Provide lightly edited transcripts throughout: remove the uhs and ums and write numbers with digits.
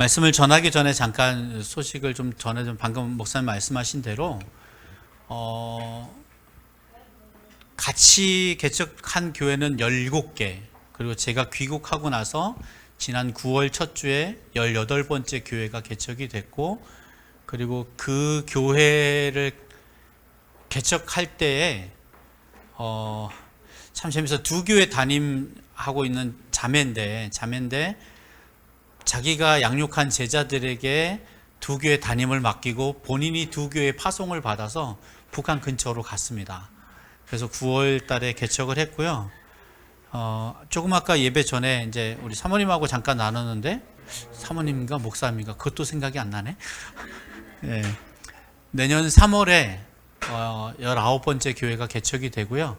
말씀을 전하기 전에 잠깐 소식을 좀 전해 좀 방금 목사님 말씀하신 대로 같이 개척한 교회는 17개, 그리고 제가 귀국하고 나서 지난 9월 첫 주에 18번째 교회가 개척이 됐고, 그리고 그 교회를 개척할 때에 참 재밌어. 두 교회 담임하고 있는 자매인데 자기가 양육한 제자들에게 두 교회 담임을 맡기고 본인이 두 교회 파송을 받아서 북한 근처로 갔습니다. 그래서 9월 달에 개척을 했고요. 조금 아까 예배 전에 이제 우리 사모님하고 잠깐 나눴는데, 사모님인가 목사님인가 그것도 생각이 안 나네. 네. 내년 3월에 19번째 교회가 개척이 되고요.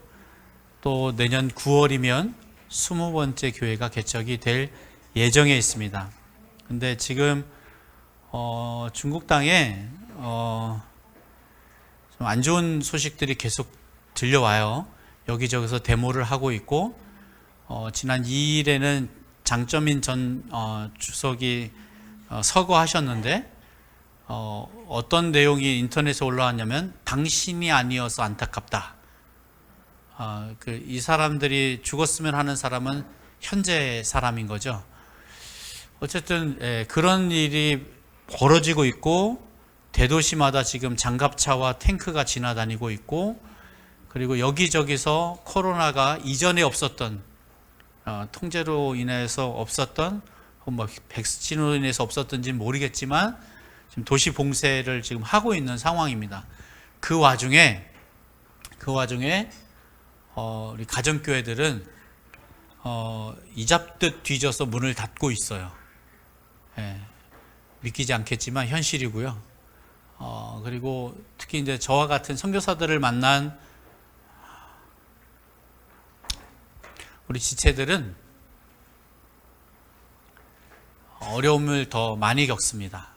또 내년 9월이면 20번째 교회가 개척이 될 예정에 있습니다. 근데 지금 중국 땅에 좀 안 좋은 소식들이 계속 들려와요. 여기저기서 데모를 하고 있고, 지난 2일에는 장쩌민 전 주석이 서거하셨는데, 어떤 내용이 인터넷에 올라왔냐면 당신이 아니어서 안타깝다. 이 사람들이 죽었으면 하는 사람은 현재 사람인 거죠. 어쨌든 그런 일이 벌어지고 있고, 대도시마다 지금 장갑차와 탱크가 지나다니고 있고, 그리고 여기저기서 코로나가 이전에 없었던 통제로 인해서 없었던, 뭐 백신으로 인해서 없었던지는 모르겠지만 지금 도시 봉쇄를 지금 하고 있는 상황입니다. 그 와중에 우리 가정교회들은 이잡듯 뒤져서 문을 닫고 있어요. 믿기지 않겠지만 현실이고요. 그리고 특히 이제 저와 같은 선교사들을 만난 우리 지체들은 어려움을 더 많이 겪습니다.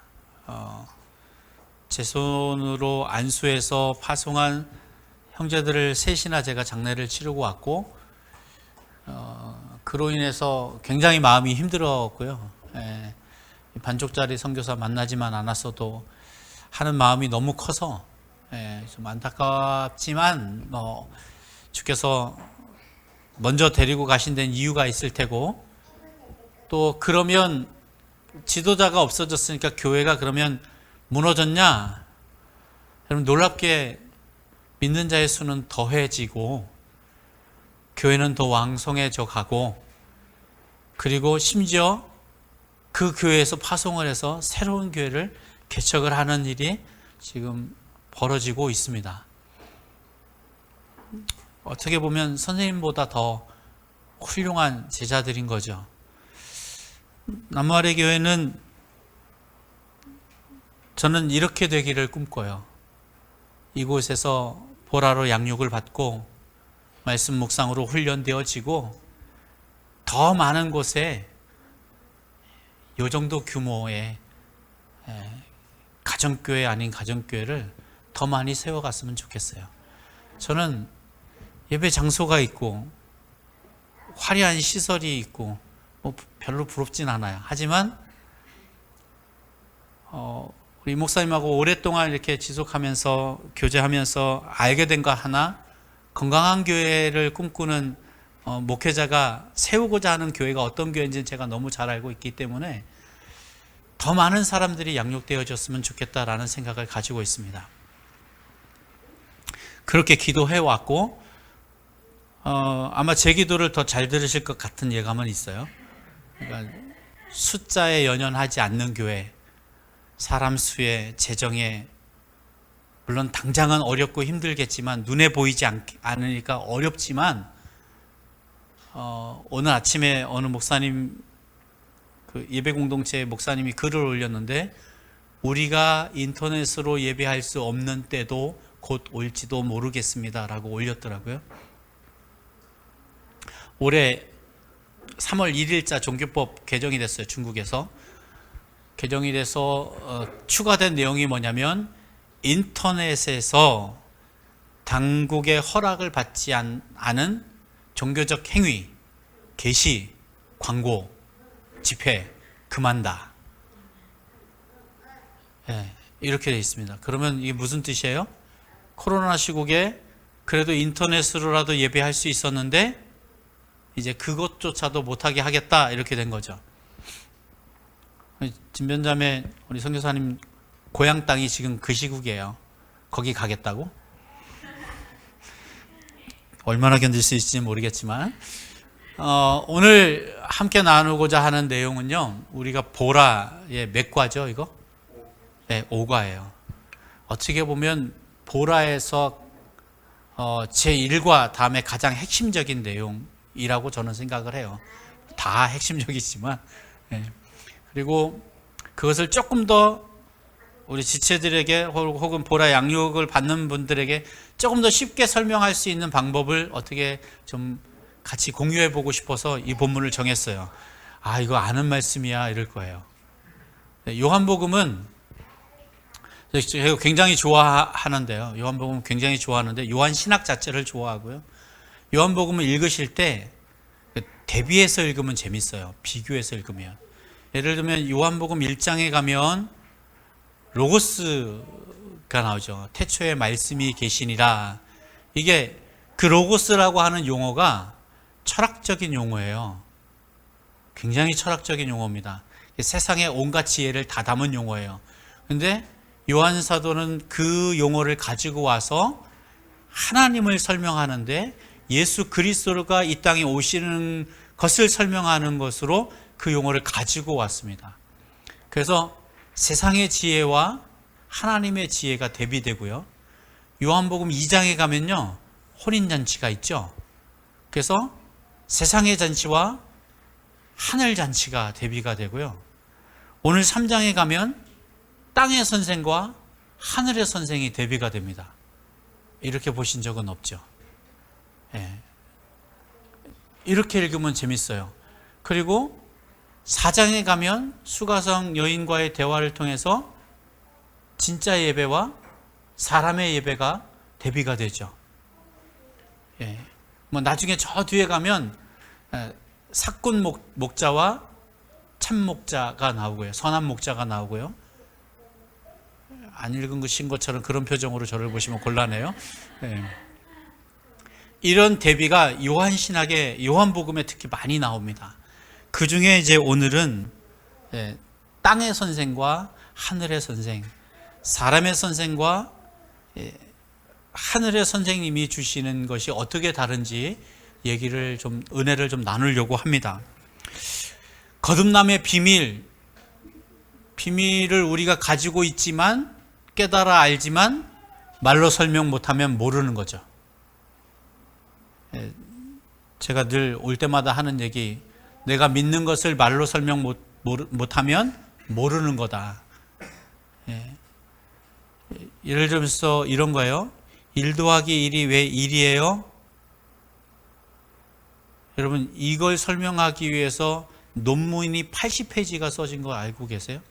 제 손으로 안수해서 파송한 형제들을 셋이나 제가 장례를 치르고 왔고, 그로 인해서 굉장히 마음이 힘들었고요. 반쪽짜리 선교사 만나지만 않았어도 하는 마음이 너무 커서 좀 안타깝지만, 주께서 먼저 데리고 가신 데는 이유가 있을 테고, 또 그러면 지도자가 없어졌으니까 교회가 그러면 무너졌냐? 여러분, 놀랍게 믿는 자의 수는 더해지고 교회는 더 왕성해져 가고, 그리고 심지어 그 교회에서 파송을 해서 새로운 교회를 개척을 하는 일이 지금 벌어지고 있습니다. 어떻게 보면 선생님보다 더 훌륭한 제자들인 거죠. 남무아래 교회는 저는 이렇게 되기를 꿈꿔요. 이곳에서 보라로 양육을 받고 말씀 묵상으로 훈련되어지고, 더 많은 곳에 이 정도 규모의 가정교회 아닌 가정교회를 더 많이 세워갔으면 좋겠어요. 저는 예배 장소가 있고 화려한 시설이 있고 뭐 별로 부럽진 않아요. 하지만 우리 목사님하고 오랫동안 이렇게 지속하면서 교제하면서 알게 된 거 하나, 건강한 교회를 꿈꾸는 목회자가 세우고자 하는 교회가 어떤 교회인지는 제가 너무 잘 알고 있기 때문에 더 많은 사람들이 양육되어졌으면 좋겠다라는 생각을 가지고 있습니다. 그렇게 기도해 왔고, 아마 제 기도를 더 잘 들으실 것 같은 예감은 있어요. 그러니까 숫자에 연연하지 않는 교회, 사람 수에, 재정에, 물론 당장은 어렵고 힘들겠지만, 눈에 보이지 않으니까 어렵지만, 오늘 아침에 어느 목사님, 그 예배 공동체 목사님이 글을 올렸는데, 우리가 인터넷으로 예배할 수 없는 때도 곧 올지도 모르겠습니다 라고 올렸더라고요. 올해 3월 1일자 종교법 개정이 됐어요. 중국에서 개정이 돼서 추가된 내용이 뭐냐면, 인터넷에서 당국의 허락을 받지 않은 종교적 행위, 게시, 광고, 집회 그만다. 예, 이렇게 되어 있습니다. 그러면 이게 무슨 뜻이에요? 코로나 시국에 그래도 인터넷으로라도 예배할 수 있었는데 이제 그것조차도 못하게 하겠다 이렇게 된 거죠. 진변자매 우리 선교사님 고향 땅이 지금 그 시국이에요. 거기 가겠다고? 얼마나 견딜 수 있을지 모르겠지만 오늘 함께 나누고자 하는 내용은요, 우리가 보라의 몇 과죠 이거? 네, 5과예요. 어떻게 보면 보라에서 제1과 다음에 가장 핵심적인 내용이라고 저는 생각을 해요. 다 핵심적이지만 그리고 그것을 조금 더 우리 지체들에게 혹은 보라 양육을 받는 분들에게 조금 더 쉽게 설명할 수 있는 방법을 어떻게 좀 같이 공유해 보고 싶어서 이 본문을 정했어요. 아, 이거 아는 말씀이야 이럴 거예요. 요한복음은 제가 굉장히 좋아하는데요. 요한복음 굉장히 좋아하는데 요한 신학 자체를 좋아하고요. 요한복음을 읽으실 때 대비해서 읽으면 재밌어요. 비교해서 읽으면. 예를 들면 요한복음 1장에 가면 로고스가 나오죠. 태초에 말씀이 계시니라. 이게 그 로고스라고 하는 용어가 철학적인 용어예요. 굉장히 철학적인 용어입니다. 세상의 온갖 지혜를 다 담은 용어예요. 근데 요한 사도는 그 용어를 가지고 와서 하나님을 설명하는데 예수 그리스도가 이 땅에 오시는 것을 설명하는 것으로 그 용어를 가지고 왔습니다. 그래서 세상의 지혜와 하나님의 지혜가 대비되고요. 요한복음 2장에 가면요, 혼인잔치가 있죠. 그래서 세상의 잔치와 하늘 잔치가 대비가 되고요. 오늘 3장에 가면 땅의 선생과 하늘의 선생이 대비가 됩니다. 이렇게 보신 적은 없죠. 예. 이렇게 읽으면 재밌어요. 그리고 4장에 가면 수가성 여인과의 대화를 통해서 진짜 예배와 사람의 예배가 대비가 되죠. 예. 뭐 나중에 저 뒤에 가면 사꾼 목자와 참 목자가 나오고요. 선한 목자가 나오고요. 안 읽은 것인 것처럼 그런 표정으로 저를 보시면 곤란해요. 예. 이런 대비가 요한신학의 요한복음에 특히 많이 나옵니다. 그 중에 이제 오늘은 땅의 선생과 하늘의 선생, 사람의 선생과 하늘의 선생님이 주시는 것이 어떻게 다른지 얘기를 좀, 은혜를 좀 나누려고 합니다. 거듭남의 비밀을 우리가 가지고 있지만, 깨달아 알지만 말로 설명 못하면 모르는 거죠. 제가 늘 올 때마다 하는 얘기, 내가 믿는 것을 말로 설명 못하면 모르는 거다. 예를 들어서 이런 거예요. 1 더하기 1이 왜 1이에요? 여러분, 이걸 설명하기 위해서 논문이 80페이지가 써진 거 알고 계세요?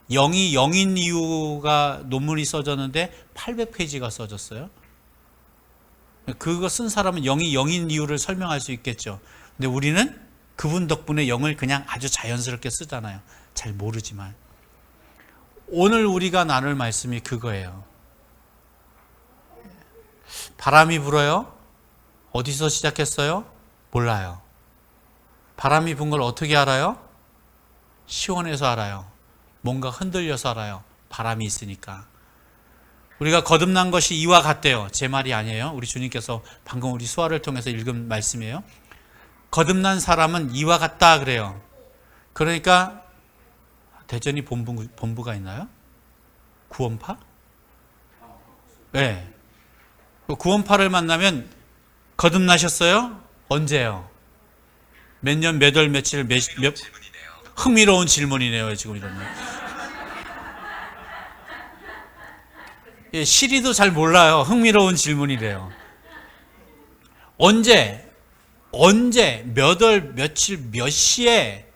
0이 0인 이유가 논문이 써졌는데 800페이지가 써졌어요. 그거 쓴 사람은 0이 0인 이유를 설명할 수 있겠죠. 근데 우리는 그분 덕분에 0을 그냥 아주 자연스럽게 쓰잖아요. 잘 모르지만. 오늘 우리가 나눌 말씀이 그거예요. 바람이 불어요? 어디서 시작했어요? 몰라요. 바람이 분 걸 어떻게 알아요? 시원해서 알아요. 뭔가 흔들려서 알아요. 바람이 있으니까. 우리가 거듭난 것이 이와 같대요. 제 말이 아니에요. 우리 주님께서 방금 우리 수화를 통해서 읽은 말씀이에요. 거듭난 사람은 이와 같다 그래요. 그러니까 대전이 본부가 있나요? 구원파? 네. 구원파를 만나면 거듭나셨어요? 언제요? 몇 년, 몇 월, 며칠, 흥미로운 질문이네요. 지금 이런 거. 예, 시리도 잘 몰라요. 흥미로운 질문이래요. 언제, 몇 월, 며칠, 몇 시에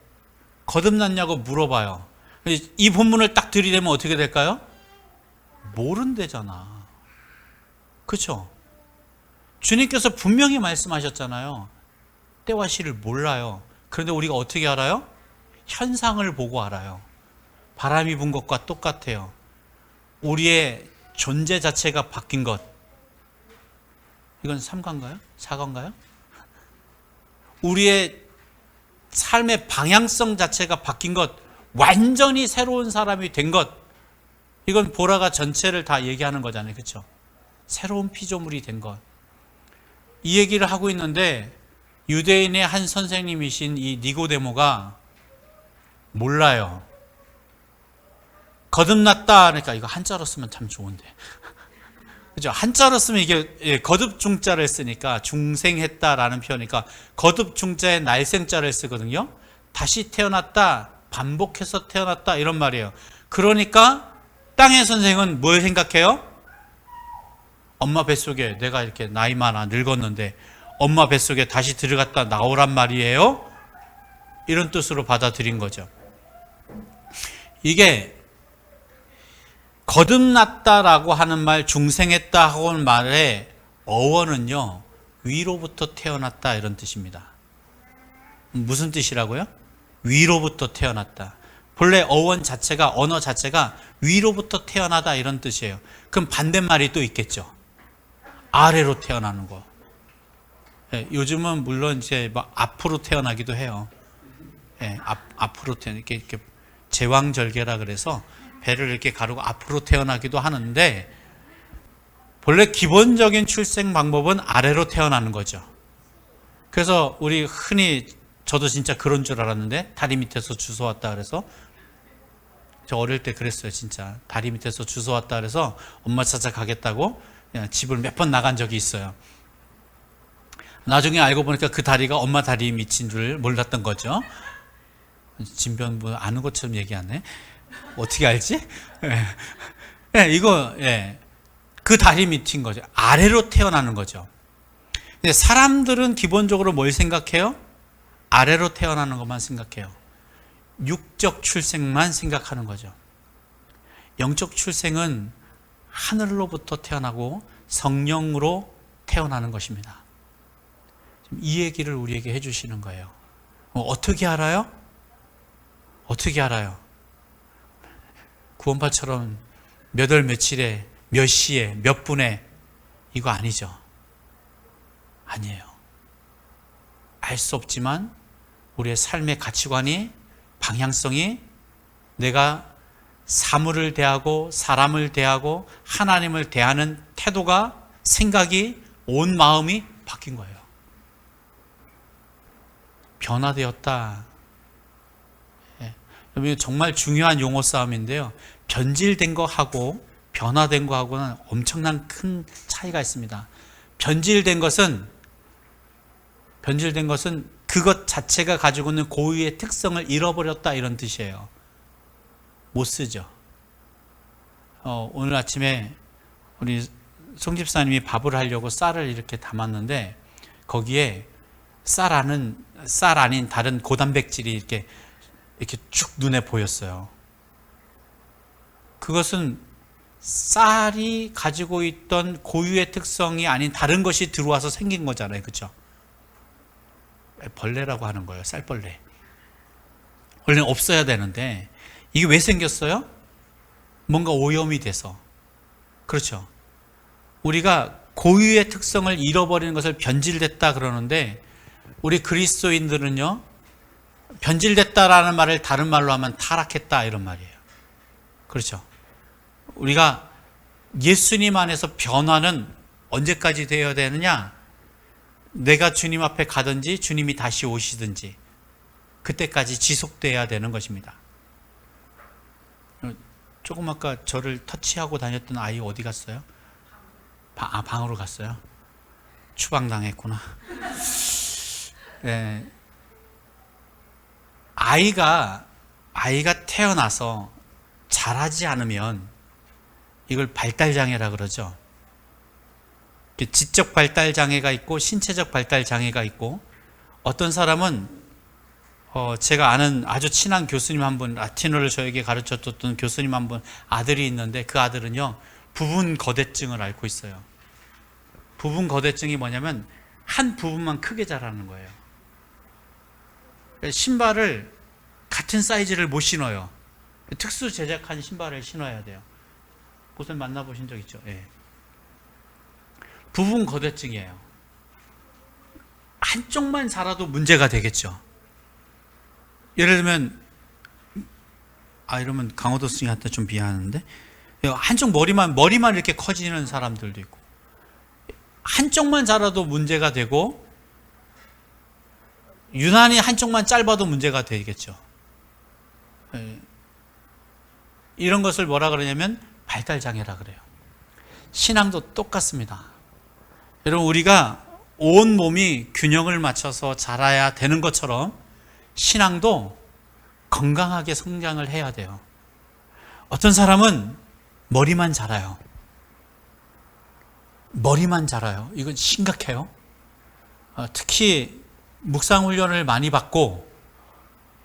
거듭났냐고 물어봐요. 이 본문을 딱 들이대면 어떻게 될까요? 모른대잖아. 그렇죠? 주님께서 분명히 말씀하셨잖아요. 때와 시를 몰라요. 그런데 우리가 어떻게 알아요? 현상을 보고 알아요. 바람이 분 것과 똑같아요. 우리의 존재 자체가 바뀐 것. 이건 3가인가요? 4가인가요? 우리의 삶의 방향성 자체가 바뀐 것, 완전히 새로운 사람이 된 것. 이건 보라가 전체를 다 얘기하는 거잖아요. 그렇죠? 새로운 피조물이 된 것. 이 얘기를 하고 있는데 유대인의 한 선생님이신 이 니고데모가 몰라요. 거듭났다 그러니까 이거 한자로 쓰면 참 좋은데. 그죠? 한자로 쓰면 이게 거듭 중자를 쓰니까 중생했다라는 표현이니까 거듭 중자에 날생자를 쓰거든요. 다시 태어났다, 반복해서 태어났다 이런 말이에요. 그러니까 땅의 선생은 뭘 생각해요? 엄마 뱃속에 내가 이렇게 나이 많아 늙었는데 엄마 뱃속에 다시 들어갔다 나오란 말이에요. 이런 뜻으로 받아들인 거죠. 이게 거듭났다라고 하는 말, 중생했다 하고 하는 말의 어원은요, 위로부터 태어났다 이런 뜻입니다. 무슨 뜻이라고요? 위로부터 태어났다. 본래 어원 자체가, 언어 자체가 위로부터 태어나다 이런 뜻이에요. 그럼 반대말이 또 있겠죠. 아래로 태어나는 거. 예, 요즘은 물론 이제 막 앞으로 태어나기도 해요. 예, 앞으로 이렇게 제왕절개라 그래서 배를 이렇게 가르고 앞으로 태어나기도 하는데, 본래 기본적인 출생 방법은 아래로 태어나는 거죠. 그래서 우리 흔히, 저도 진짜 그런 줄 알았는데 다리 밑에서 주워왔다 그래서, 저 어릴 때 그랬어요. 진짜 다리 밑에서 주워왔다 그래서 엄마 찾아 가겠다고 그냥 집을 몇 번 나간 적이 있어요. 나중에 알고 보니까 그 다리가 엄마 다리 밑인 줄 몰랐던 거죠. 진변 뭐 아는 것처럼 얘기하네. 어떻게 알지? 이거 그 다리 밑인 거죠. 아래로 태어나는 거죠. 근데 사람들은 기본적으로 뭘 생각해요? 아래로 태어나는 것만 생각해요. 육적 출생만 생각하는 거죠. 영적 출생은 하늘로부터 태어나고 성령으로 태어나는 것입니다. 이 얘기를 우리에게 해주시는 거예요. 어떻게 알아요? 어떻게 알아요? 구원파처럼 몇 월 며칠에 몇 시에 몇 분에 이거 아니죠. 아니에요. 알 수 없지만 우리의 삶의 가치관이, 방향성이, 내가 사물을 대하고 사람을 대하고 하나님을 대하는 태도가, 생각이, 온 마음이 바뀐 거예요. 변화되었다. 정말 중요한 용어 싸움인데요. 변질된 거하고 변화된 거하고는 엄청난 큰 차이가 있습니다. 변질된 것은 그것 자체가 가지고 있는 고유의 특성을 잃어버렸다 이런 뜻이에요. 못 쓰죠. 오늘 아침에 우리 송 집사님이 밥을 하려고 쌀을 이렇게 담았는데 거기에 쌀 아닌 다른 고단백질이 이렇게 쭉 눈에 보였어요. 그것은 쌀이 가지고 있던 고유의 특성이 아닌 다른 것이 들어와서 생긴 거잖아요. 그렇죠? 벌레라고 하는 거예요. 쌀벌레. 원래는 없어야 되는데 이게 왜 생겼어요? 뭔가 오염이 돼서. 그렇죠? 우리가 고유의 특성을 잃어버리는 것을 변질됐다 그러는데, 우리 그리스도인들은요, 변질됐다라는 말을 다른 말로 하면 타락했다 이런 말이에요. 그렇죠? 우리가 예수님 안에서 변화는 언제까지 되어야 되느냐? 내가 주님 앞에 가든지 주님이 다시 오시든지 그때까지 지속돼야 되는 것입니다. 조금 아까 저를 터치하고 다녔던 아이 어디 갔어요? 방으로 갔어요? 추방당했구나. 네. 아이가 태어나서 자라지 않으면 이걸 발달장애라 그러죠. 지적 발달장애가 있고 신체적 발달장애가 있고, 어떤 사람은 제가 아는 아주 친한 교수님 한 분, 라틴어를 저에게 가르쳐줬던 교수님 한 분 아들이 있는데, 그 아들은요 부분 거대증을 앓고 있어요. 부분 거대증이 뭐냐면 한 부분만 크게 자라는 거예요. 신발을 같은 사이즈를 못 신어요. 특수 제작한 신발을 신어야 돼요. 곳을 만나보신 적 있죠? 예. 부분 거대증이에요. 한쪽만 자라도 문제가 되겠죠. 예를 들면 이러면 강호도 스님한테 좀 미안한데, 한쪽 머리만 이렇게 커지는 사람들도 있고, 한쪽만 자라도 문제가 되고, 유난히 한쪽만 짧아도 문제가 되겠죠. 이런 것을 뭐라 그러냐면 발달장애라 그래요. 신앙도 똑같습니다. 여러분, 우리가 온 몸이 균형을 맞춰서 자라야 되는 것처럼 신앙도 건강하게 성장을 해야 돼요. 어떤 사람은 머리만 자라요. 머리만 자라요. 이건 심각해요. 특히 묵상 훈련을 많이 받고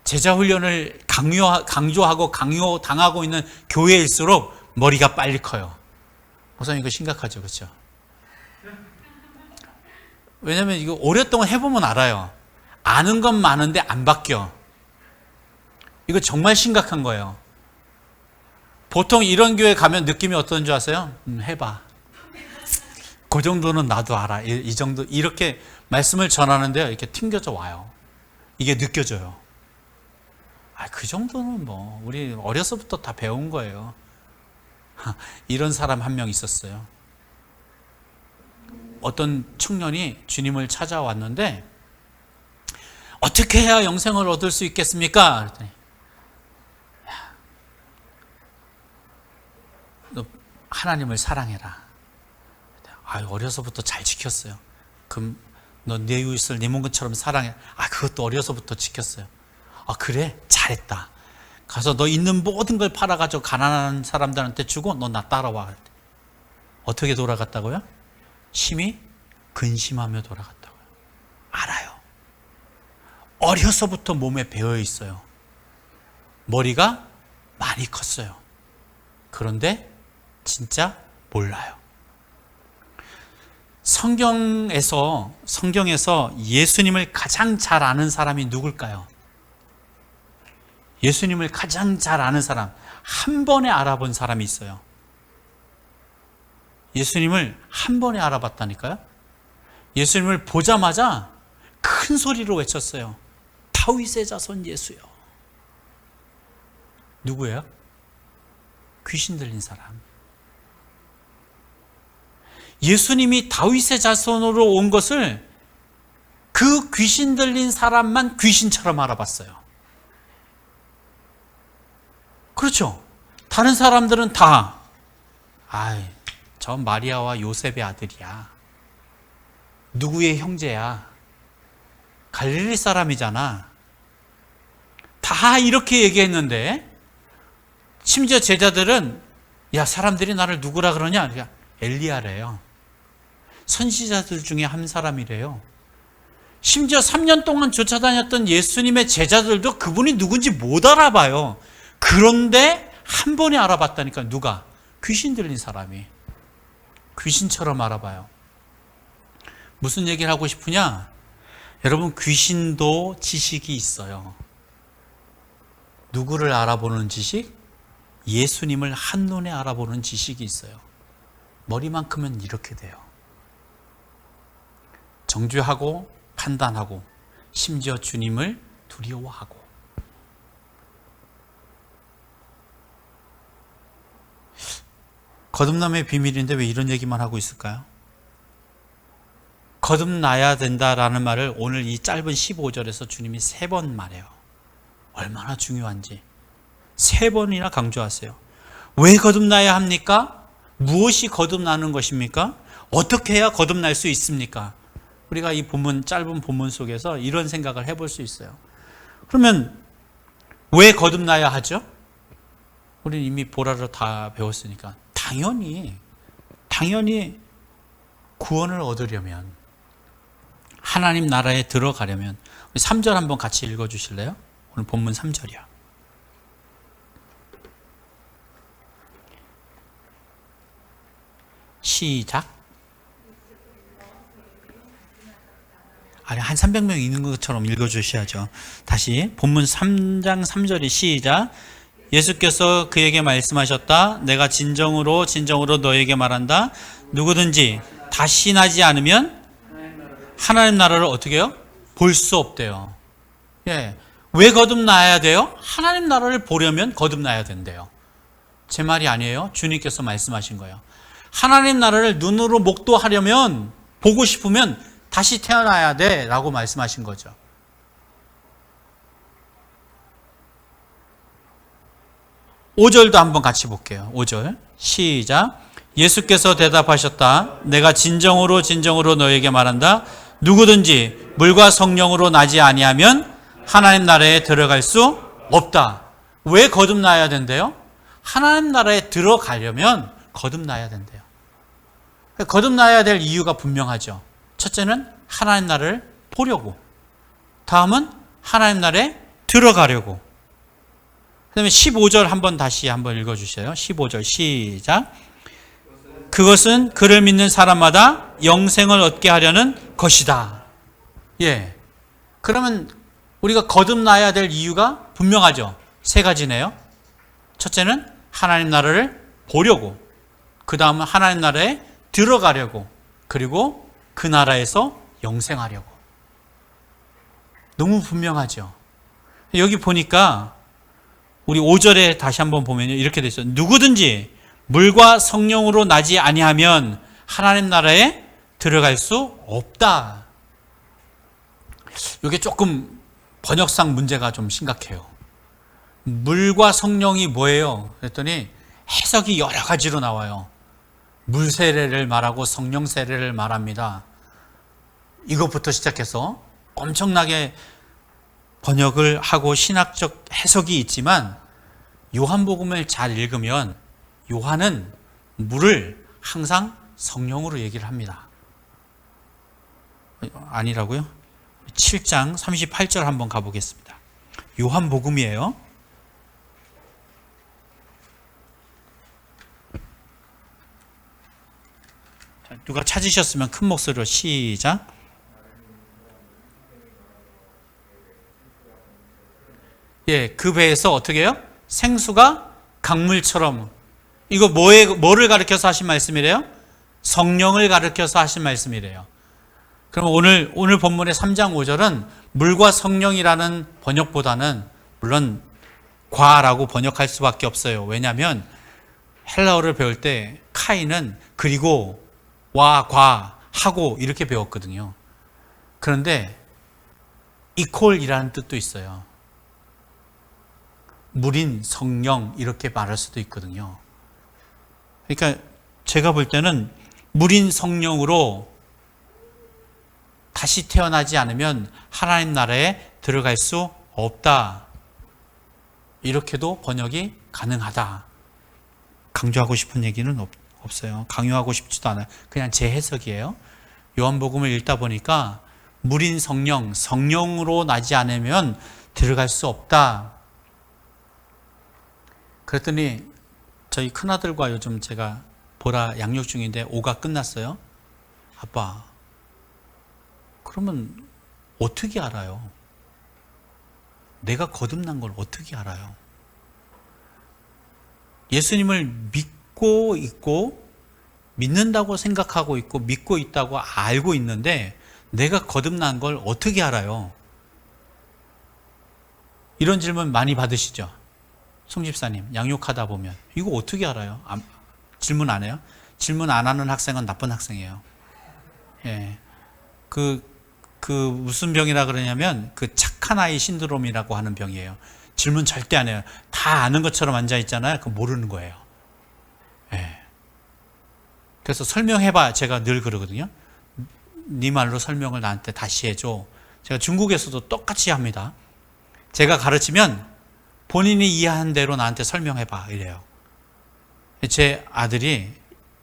제자 훈련을 강조하고 강요당하고 있는 교회일수록 머리가 빨리 커요. 목사님, 이거 심각하죠, 그렇죠? 왜냐하면 이거 오랫동안 해보면 알아요. 아는 건 많은데 안 바뀌어. 이거 정말 심각한 거예요. 보통 이런 교회 가면 느낌이 어떤 줄 아세요? 해봐. 그 정도는 나도 알아. 이 정도, 이렇게 말씀을 전하는데요, 이렇게 튕겨져 와요. 이게 느껴져요. 그 정도는 뭐 우리 어려서부터 다 배운 거예요. 이런 사람 한 명 있었어요. 어떤 청년이 주님을 찾아왔는데, 어떻게 해야 영생을 얻을 수 있겠습니까? 그랬더니, 너 하나님을 사랑해라. 어려서부터 잘 지켰어요. 그럼 너 내 이웃을 네 몸처럼 사랑해. 그것도 어려서부터 지켰어요. 그래? 잘했다. 가서 너 있는 모든 걸 팔아가지고 가난한 사람들한테 주고 너 나 따라와. 어떻게 돌아갔다고요? 심히 근심하며 돌아갔다고요. 알아요. 어려서부터 몸에 배어 있어요. 머리가 많이 컸어요. 그런데 진짜 몰라요. 성경에서 예수님을 가장 잘 아는 사람이 누굴까요? 예수님을 가장 잘 아는 사람, 한 번에 알아본 사람이 있어요. 예수님을 한 번에 알아봤다니까요. 예수님을 보자마자 큰 소리로 외쳤어요. 다윗의 자손 예수요. 누구예요? 귀신 들린 사람. 예수님이 다윗의 자손으로 온 것을 그 귀신 들린 사람만 귀신처럼 알아봤어요. 그렇죠? 다른 사람들은 다 저 마리아와 요셉의 아들이야. 누구의 형제야. 갈릴리 사람이잖아. 다 이렇게 얘기했는데, 심지어 제자들은 사람들이 나를 누구라 그러냐? 엘리야래요. 선지자들 중에 한 사람이래요. 심지어 3년 동안 쫓아다녔던 예수님의 제자들도 그분이 누군지 못 알아봐요. 그런데 한 번에 알아봤다니까. 누가? 귀신 들린 사람이. 귀신처럼 알아봐요. 무슨 얘기를 하고 싶으냐? 여러분, 귀신도 지식이 있어요. 누구를 알아보는 지식? 예수님을 한눈에 알아보는 지식이 있어요. 머리만큼은 이렇게 돼요. 정죄하고 판단하고 심지어 주님을 두려워하고. 거듭남의 비밀인데 왜 이런 얘기만 하고 있을까요? 거듭나야 된다라는 말을 오늘 이 짧은 15절에서 주님이 3번 말해요. 얼마나 중요한지 3번이나 강조하세요. 왜 거듭나야 합니까? 무엇이 거듭나는 것입니까? 어떻게 해야 거듭날 수 있습니까? 우리가 이 짧은 본문 속에서 이런 생각을 해볼 수 있어요. 그러면 왜 거듭나야 하죠? 우리는 이미 보라로 다 배웠으니까. 당연히 구원을 얻으려면, 하나님 나라에 들어가려면. 3절 한번 같이 읽어주실래요? 오늘 본문 3절이야. 시작. 아니, 한 300명 있는 것처럼 읽어주셔야죠. 다시 본문 3장 3절이 시작. 예수께서 그에게 말씀하셨다. 내가 진정으로 너에게 말한다. 누구든지 다시 나지 않으면 하나님 나라를 어떻게 해요? 볼 수 없대요. 예. 왜 거듭나야 돼요? 하나님 나라를 보려면 거듭나야 된대요. 제 말이 아니에요. 주님께서 말씀하신 거예요. 하나님 나라를 눈으로 목도하려면, 보고 싶으면 다시 태어나야 돼 라고 말씀하신 거죠. 5절도 한번 같이 볼게요. 5절 시작. 예수께서 대답하셨다. 내가 진정으로 너에게 말한다. 누구든지 물과 성령으로 나지 아니하면 하나님 나라에 들어갈 수 없다. 왜 거듭나야 된대요? 하나님 나라에 들어가려면 거듭나야 된대요. 거듭나야 될 이유가 분명하죠. 첫째는 하나님 나라를 보려고, 다음은 하나님 나라에 들어가려고. 그 다음에 15절 다시 한번 읽어주세요. 15절 시작. 그것은 그를 믿는 사람마다 영생을 얻게 하려는 것이다. 예. 그러면 우리가 거듭나야 될 이유가 분명하죠. 세 가지네요. 첫째는 하나님 나라를 보려고, 그 다음은 하나님 나라에 들어가려고, 그리고 그 나라에서 영생하려고. 너무 분명하죠. 여기 보니까 우리 5절에 다시 한번 보면 이렇게 돼 있어요. 누구든지 물과 성령으로 나지 아니하면 하나님 나라에 들어갈 수 없다. 이게 조금 번역상 문제가 좀 심각해요. 물과 성령이 뭐예요? 그랬더니 해석이 여러 가지로 나와요. 물 세례를 말하고 성령 세례를 말합니다. 이것부터 시작해서 엄청나게 번역을 하고 신학적 해석이 있지만, 요한복음을 잘 읽으면 요한은 물을 항상 성령으로 얘기를 합니다. 아니라고요? 7장 38절 한번 가보겠습니다. 요한복음이에요. 누가 찾으셨으면 큰 목소리로 시작. 예, 그 배에서 어떻게 해요? 생수가 강물처럼. 이거 뭐를 가르쳐서 하신 말씀이래요? 성령을 가르쳐서 하신 말씀이래요. 그럼 오늘 본문의 3장 5절은 물과 성령이라는 번역보다는, 물론 과라고 번역할 수밖에 없어요. 왜냐하면 헬라어를 배울 때 카이는 그리고 와, 과, 하고 이렇게 배웠거든요. 그런데 이퀄이라는 뜻도 있어요. 물인 성령 이렇게 말할 수도 있거든요. 그러니까 제가 볼 때는 물인 성령으로 다시 태어나지 않으면 하나님 나라에 들어갈 수 없다. 이렇게도 번역이 가능하다. 강조하고 싶은 얘기는 없어요. 강요하고 싶지도 않아요. 그냥 제 해석이에요. 요한복음을 읽다 보니까 물인 성령, 성령으로 나지 않으면 들어갈 수 없다. 그랬더니 저희 큰아들과 요즘 제가 보라 양육 중인데 5가 끝났어요. 아빠, 그러면 어떻게 알아요? 내가 거듭난 걸 어떻게 알아요? 예수님을 믿고 있고, 믿는다고 생각하고 있고, 믿고 있다고 알고 있는데 내가 거듭난 걸 어떻게 알아요? 이런 질문 많이 받으시죠? 송 집사님, 양육하다 보면 이거 어떻게 알아요? 질문 안 해요? 질문 안 하는 학생은 나쁜 학생이에요. 예. 무슨 병이라 그러냐면 그 착한 아이 신드롬이라고 하는 병이에요. 질문 절대 안 해요. 다 아는 것처럼 앉아 있잖아요. 그거 모르는 거예요. 예. 그래서 설명해봐 제가 늘 그러거든요. 네 말로 설명을 나한테 다시 해줘. 제가 중국에서도 똑같이 합니다. 제가 가르치면 본인이 이해한 대로 나한테 설명해봐 이래요. 제 아들이,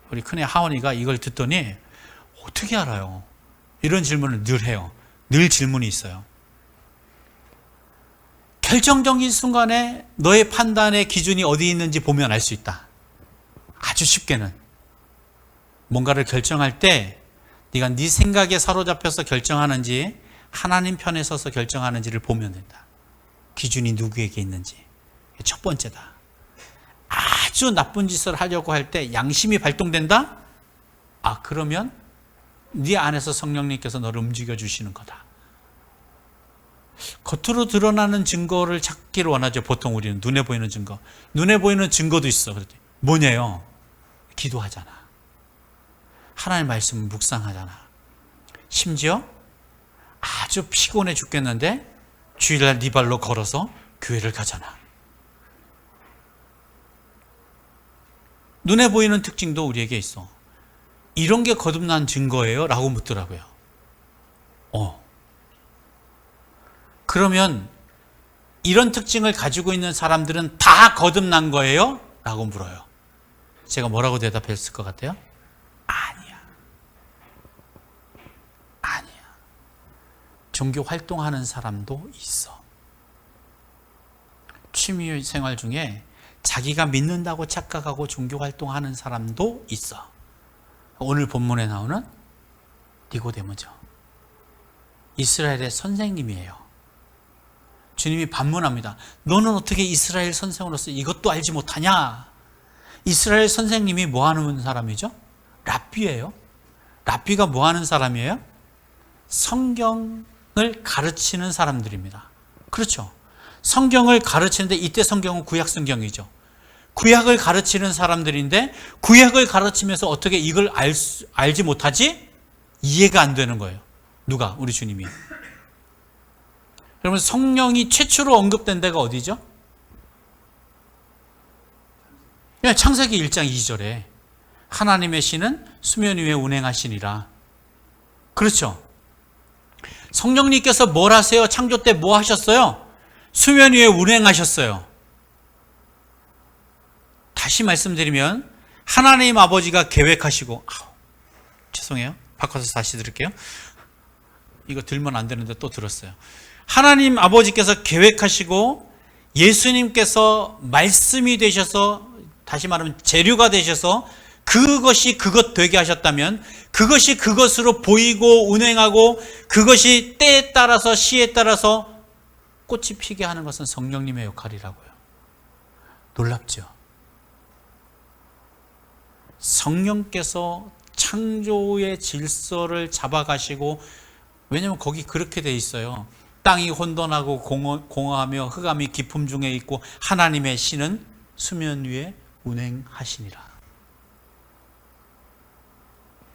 우리 큰애 하원이가 이걸 듣더니 어떻게 알아요? 이런 질문을 늘 해요. 늘 질문이 있어요. 결정적인 순간에 너의 판단의 기준이 어디 있는지 보면 알 수 있다. 아주 쉽게는. 뭔가를 결정할 때 네가 네 생각에 사로잡혀서 결정하는지 하나님 편에 서서 결정하는지를 보면 된다. 기준이 누구에게 있는지. 첫 번째다. 아주 나쁜 짓을 하려고 할 때 양심이 발동된다? 그러면 네 안에서 성령님께서 너를 움직여 주시는 거다. 겉으로 드러나는 증거를 찾기를 원하죠. 보통 우리는 눈에 보이는 증거. 눈에 보이는 증거도 있어. 그랬더니 뭐냐요? 기도하잖아. 하나님의 말씀을 묵상하잖아. 심지어 아주 피곤해 죽겠는데 주일날 네 발로 걸어서 교회를 가잖아. 눈에 보이는 특징도 우리에게 있어. 이런 게 거듭난 증거예요? 라고 묻더라고요. 그러면 이런 특징을 가지고 있는 사람들은 다 거듭난 거예요? 라고 물어요. 제가 뭐라고 대답했을 것 같아요? 아니야. 종교 활동하는 사람도 있어. 취미 생활 중에 자기가 믿는다고 착각하고 종교 활동하는 사람도 있어. 오늘 본문에 나오는 니고데모죠. 이스라엘의 선생님이에요. 주님이 반문합니다. 너는 어떻게 이스라엘 선생으로서 이것도 알지 못하냐? 이스라엘 선생님이 뭐 하는 사람이죠? 랍비예요. 랍비가 뭐 하는 사람이에요? 성경을 가르치는 사람들입니다. 그렇죠. 성경을 가르치는데 이때 성경은 구약 성경이죠. 구약을 가르치는 사람들인데 구약을 가르치면서 어떻게 이걸 알지 못하지? 이해가 안 되는 거예요. 누가? 우리 주님이. 여러분, 성령이 최초로 언급된 데가 어디죠? 창세기 1장 2절에 하나님의 신은 수면 위에 운행하시니라. 그렇죠. 성령님께서 뭘 하세요? 창조 때 뭐 하셨어요? 수면 위에 운행하셨어요. 다시 말씀드리면 하나님 아버지가 계획하시고, 죄송해요. 바꿔서 다시 들을게요. 이거 들면 안 되는데 또 들었어요. 하나님 아버지께서 계획하시고 예수님께서 말씀이 되셔서, 다시 말하면 재료가 되셔서 그것이 그것 되게 하셨다면 그것이 그것으로 보이고 운행하고 그것이 때에 따라서 시에 따라서 꽃이 피게 하는 것은 성령님의 역할이라고요. 놀랍죠? 성령께서 창조의 질서를 잡아가시고, 왜냐하면 거기 그렇게 돼 있어요. 땅이 혼돈하고 공허하며 흑암이 깊음 중에 있고 하나님의 신은 수면 위에 운행하시니라.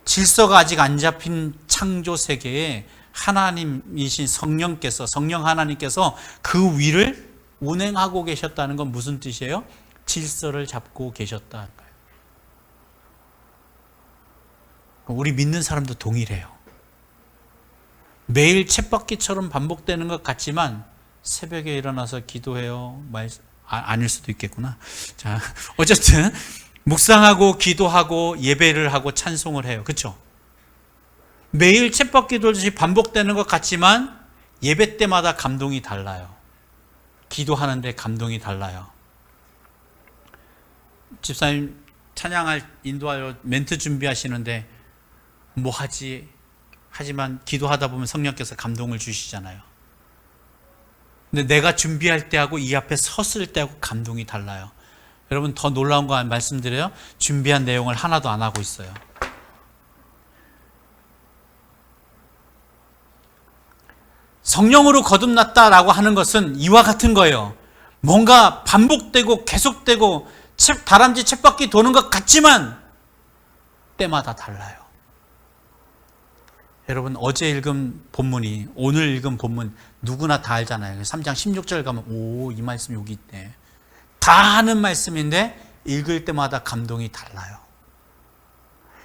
질서가 아직 안 잡힌 창조 세계에 하나님이신 성령께서, 성령 하나님께서 그 위를 운행하고 계셨다는 건 무슨 뜻이에요? 질서를 잡고 계셨다는 거예요. 우리 믿는 사람도 동일해요. 매일 쳇바퀴처럼 반복되는 것 같지만 새벽에 일어나서 기도해요. 아닐 수도 있겠구나. 자, 어쨌든 묵상하고 기도하고 예배를 하고 찬송을 해요. 그렇죠? 매일 쳇바퀴 돌듯이 반복되는 것 같지만 예배 때마다 감동이 달라요. 기도하는데 감동이 달라요. 집사님 찬양할 인도하여 멘트 준비하시는데 뭐 하지? 하지만 기도하다 보면 성령께서 감동을 주시잖아요. 근데 내가 준비할 때하고 이 앞에 섰을 때하고 감동이 달라요. 여러분, 더 놀라운 거 말씀드려요. 준비한 내용을 하나도 안 하고 있어요. 성령으로 거듭났다라고 하는 것은 이와 같은 거예요. 뭔가 반복되고 계속되고 다람쥐 쳇바퀴 도는 것 같지만 때마다 달라요. 여러분, 어제 읽은 본문이 오늘 읽은 본문 누구나 다 알잖아요. 3장 16절 가면 이 말씀 여기 있네. 다 아는 말씀인데 읽을 때마다 감동이 달라요.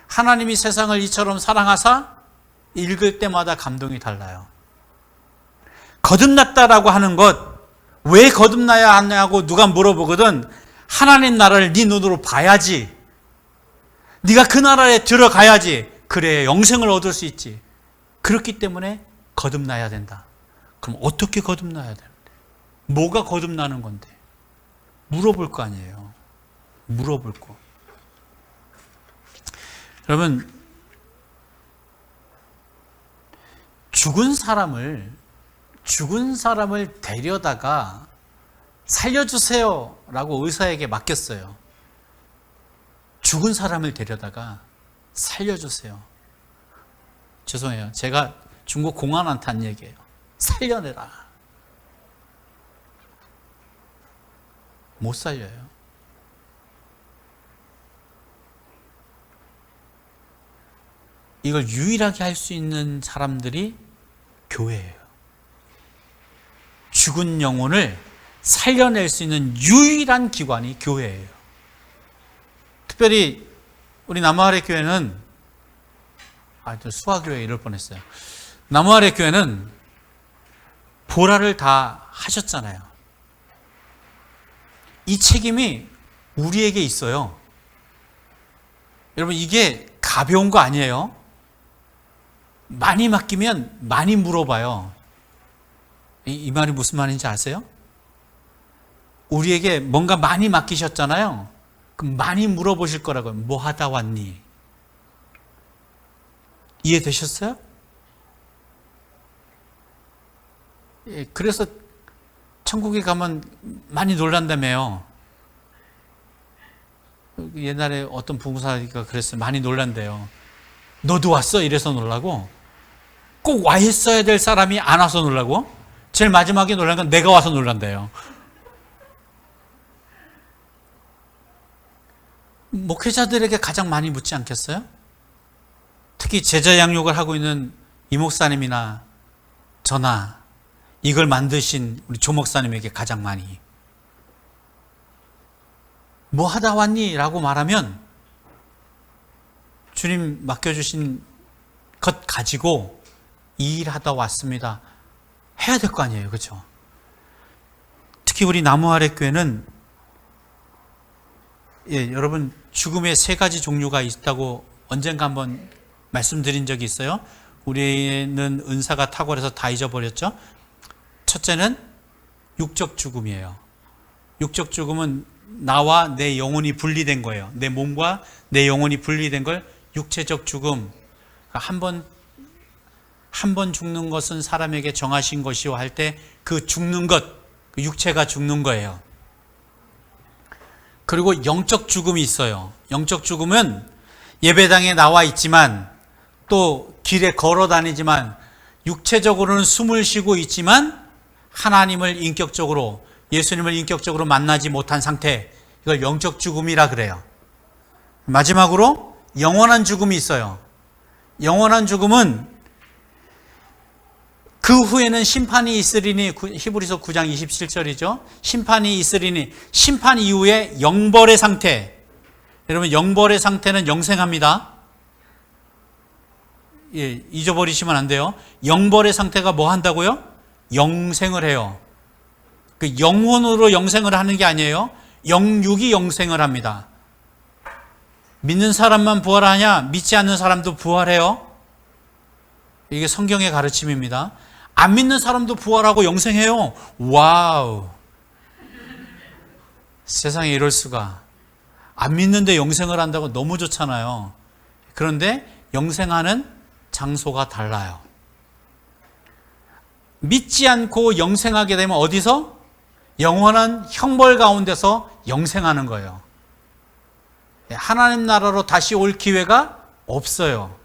하나님이 세상을 이처럼 사랑하사 읽을 때마다 감동이 달라요. 거듭났다라고 하는 것, 왜 거듭나야 하냐고 누가 물어보거든. 하나님 나라를 네 눈으로 봐야지. 네가 그 나라에 들어가야지. 그래 영생을 얻을 수 있지. 그렇기 때문에 거듭나야 된다. 그럼 어떻게 거듭나야 되는데? 뭐가 거듭나는 건데? 물어볼 거 아니에요. 물어볼 거. 여러분, 죽은 사람을 데려다가 살려주세요 라고 의사에게 맡겼어요. 죽은 사람을 데려다가 살려주세요. 죄송해요. 제가 중국 공안한테 한 얘기예요. 살려내라. 못 살려요. 이걸 유일하게 할 수 있는 사람들이 교회예요. 죽은 영혼을 살려낼 수 있는 유일한 기관이 교회예요. 특별히 우리 남아아래 교회는 수화교회 이럴 뻔했어요. 남아아래 교회는 보라를 다 하셨잖아요. 이 책임이 우리에게 있어요. 여러분, 이게 가벼운 거 아니에요. 많이 맡기면 많이 물어봐요. 이 말이 무슨 말인지 아세요? 우리에게 뭔가 많이 맡기셨잖아요. 그럼 많이 물어보실 거라고요. 뭐 하다 왔니? 이해되셨어요? 예, 그래서 천국에 가면 많이 놀란다며요. 옛날에 어떤 부부사가 그랬어요. 많이 놀란대요. 너도 왔어? 이래서 놀라고, 꼭 와 있어야 될 사람이 안 와서 놀라고, 제일 마지막에 놀란 건 내가 와서 놀란대요. 목회자들에게 가장 많이 묻지 않겠어요? 특히 제자 양육을 하고 있는 이 목사님이나 저나 이걸 만드신 우리 조 목사님에게 가장 많이, 뭐 하다 왔니? 라고 말하면 주님 맡겨주신 것 가지고 이 일 하다 왔습니다 해야 될 거 아니에요. 그렇죠? 특히 우리 나무아래 교회는 여러분, 죽음의 세 가지 종류가 있다고 언젠가 한번 말씀드린 적이 있어요. 우리는 은사가 탁월해서 다 잊어버렸죠. 첫째는 육적 죽음이에요. 육적 죽음은 나와 내 영혼이 분리된 거예요. 내 몸과 내 영혼이 분리된 걸 육체적 죽음. 한 번 죽는 것은 사람에게 정하신 것이요 할 때 그 죽는 것, 그 육체가 죽는 거예요. 그리고 영적 죽음이 있어요. 영적 죽음은 예배당에 나와 있지만, 또 길에 걸어 다니지만, 육체적으로는 숨을 쉬고 있지만 하나님을 인격적으로, 예수님을 인격적으로 만나지 못한 상태, 이걸 영적 죽음이라 그래요. 마지막으로 영원한 죽음이 있어요. 영원한 죽음은 그 후에는 심판이 있으리니, 히브리서 9장 27절이죠. 심판이 있으리니, 심판 이후에 영벌의 상태. 여러분, 영벌의 상태는 영생합니다. 예, 잊어버리시면 안 돼요. 영벌의 상태가 뭐 한다고요? 영생을 해요. 그 영혼으로 영생을 하는 게 아니에요. 영육이 영생을 합니다. 믿는 사람만 부활하냐? 믿지 않는 사람도 부활해요. 이게 성경의 가르침입니다. 안 믿는 사람도 부활하고 영생해요. 와우. 세상에 이럴 수가. 안 믿는데 영생을 한다고 너무 좋잖아요. 그런데 영생하는 장소가 달라요. 믿지 않고 영생하게 되면 어디서? 영원한 형벌 가운데서 영생하는 거예요. 하나님 나라로 다시 올 기회가 없어요.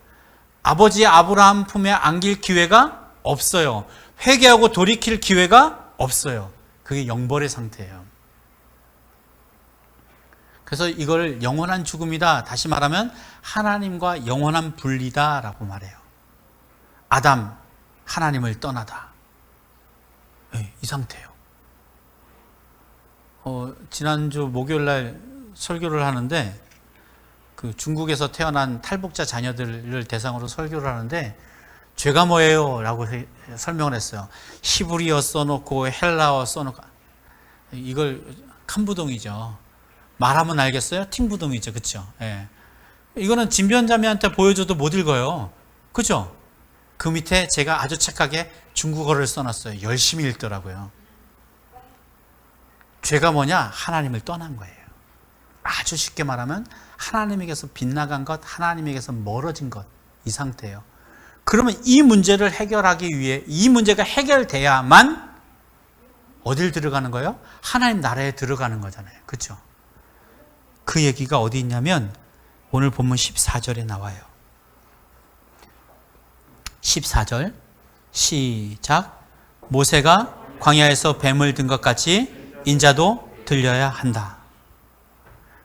아버지 아브라함 품에 안길 기회가 없어요. 회개하고 돌이킬 기회가 없어요. 그게 영벌의 상태예요. 그래서 이걸 영원한 죽음이다. 다시 말하면 하나님과 영원한 분리다라고 말해요. 아담, 하나님을 떠나다. 네, 이 상태예요. 지난주 목요일날 설교를 하는데, 그 중국에서 태어난 탈북자 자녀들을 대상으로 설교를 하는데, 죄가 뭐예요? 라고 설명을 했어요. 히브리어 써놓고 헬라어 써놓고, 이걸 칸부동이죠. 말하면 알겠어요? 팅부동이죠. 그렇죠? 예. 이거는 진변자매한테 보여줘도 못 읽어요. 그죠? 그 밑에 제가 아주 착하게 중국어를 써놨어요. 열심히 읽더라고요. 죄가 뭐냐? 하나님을 떠난 거예요. 아주 쉽게 말하면 하나님에게서 빗나간 것, 하나님에게서 멀어진 것, 이 상태예요. 그러면 이 문제를 해결하기 위해, 이 문제가 해결돼야만 어딜 들어가는 거예요? 하나님 나라에 들어가는 거잖아요. 그렇죠? 그 얘기가 어디 있냐면 오늘 본문 14절에 나와요. 14절 시작. 모세가 광야에서 뱀을 든 것 같이 인자도 들려야 한다.